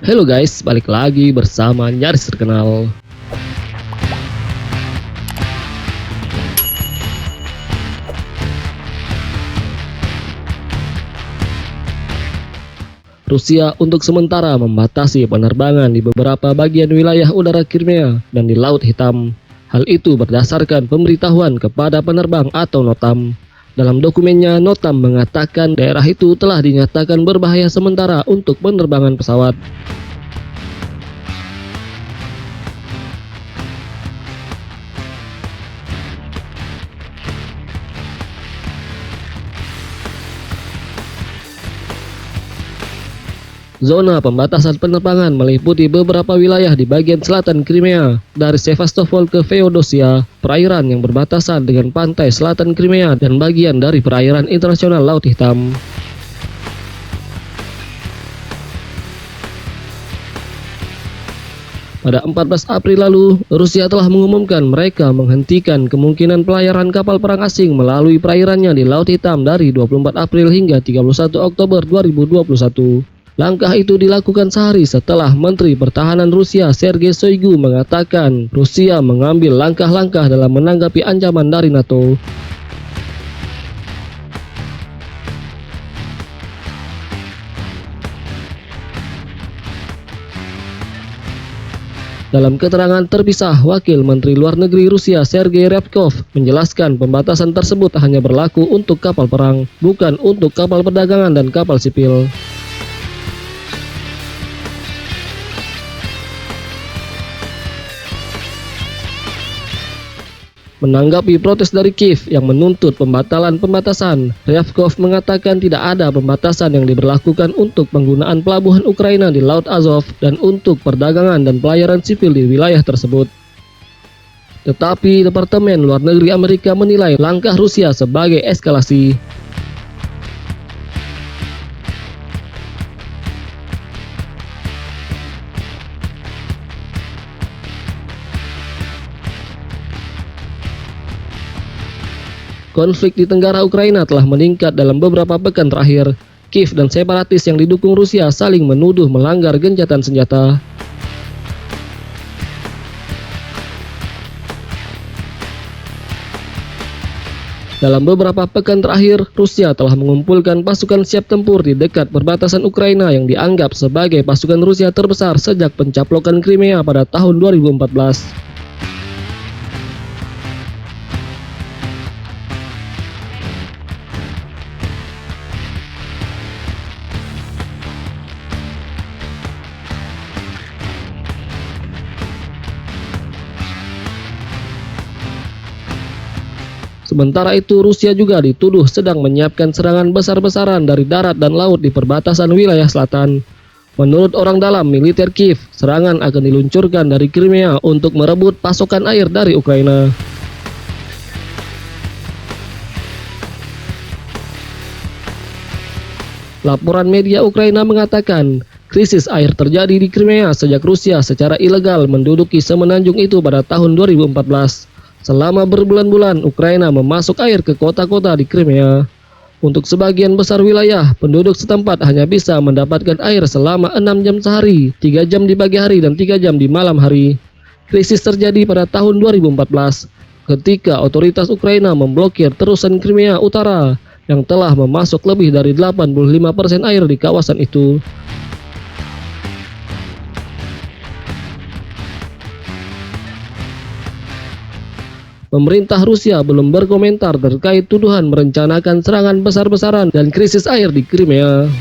Halo guys, balik lagi bersama Nyaris Terkenal. Rusia untuk sementara membatasi penerbangan di beberapa bagian wilayah udara Crimea dan di Laut Hitam. Hal itu berdasarkan pemberitahuan kepada penerbang atau NOTAM. Dalam dokumennya, NOTAM mengatakan daerah itu telah dinyatakan berbahaya sementara untuk penerbangan pesawat. Zona pembatasan penerbangan meliputi beberapa wilayah di bagian selatan Crimea, dari Sevastopol ke Feodosia, perairan yang berbatasan dengan pantai selatan Crimea, dan bagian dari perairan internasional Laut Hitam. Pada 14 April lalu, Rusia telah mengumumkan mereka menghentikan kemungkinan pelayaran kapal perang asing melalui perairannya di Laut Hitam dari 24 April hingga 31 Oktober 2021. Langkah itu dilakukan sehari setelah Menteri Pertahanan Rusia Sergei Shoigu mengatakan Rusia mengambil langkah-langkah dalam menanggapi ancaman dari NATO. Dalam keterangan terpisah, Wakil Menteri Luar Negeri Rusia Sergei Ryabkov menjelaskan pembatasan tersebut hanya berlaku untuk kapal perang, bukan untuk kapal perdagangan dan kapal sipil. Menanggapi protes dari Kiev yang menuntut pembatasan, Ryabkov mengatakan tidak ada pembatasan yang diberlakukan untuk penggunaan pelabuhan Ukraina di Laut Azov dan untuk perdagangan dan pelayaran sipil di wilayah tersebut. Tetapi Departemen Luar Negeri Amerika menilai langkah Rusia sebagai eskalasi. Konflik di tenggara Ukraina telah meningkat dalam beberapa pekan terakhir. Kiev dan separatis yang didukung Rusia saling menuduh melanggar gencatan senjata. Dalam beberapa pekan terakhir, Rusia telah mengumpulkan pasukan siap tempur di dekat perbatasan Ukraina yang dianggap sebagai pasukan Rusia terbesar sejak pencaplokan Crimea pada tahun 2014. Sementara itu, Rusia juga dituduh sedang menyiapkan serangan besar-besaran dari darat dan laut di perbatasan wilayah selatan. Menurut orang dalam militer Kiev, serangan akan diluncurkan dari Crimea untuk merebut pasokan air dari Ukraina. Laporan media Ukraina mengatakan, krisis air terjadi di Crimea sejak Rusia secara ilegal menduduki semenanjung itu pada tahun 2014. Selama berbulan-bulan, Ukraina memasok air ke kota-kota di Crimea. Untuk sebagian besar wilayah, penduduk setempat hanya bisa mendapatkan air selama 6 jam sehari, 3 jam di pagi hari dan 3 jam di malam hari. Krisis terjadi pada tahun 2014, ketika otoritas Ukraina memblokir terusan Crimea Utara, yang telah memasok lebih dari 85% air di kawasan itu. Pemerintah Rusia belum berkomentar terkait tuduhan merencanakan serangan besar-besaran dan krisis air di Crimea.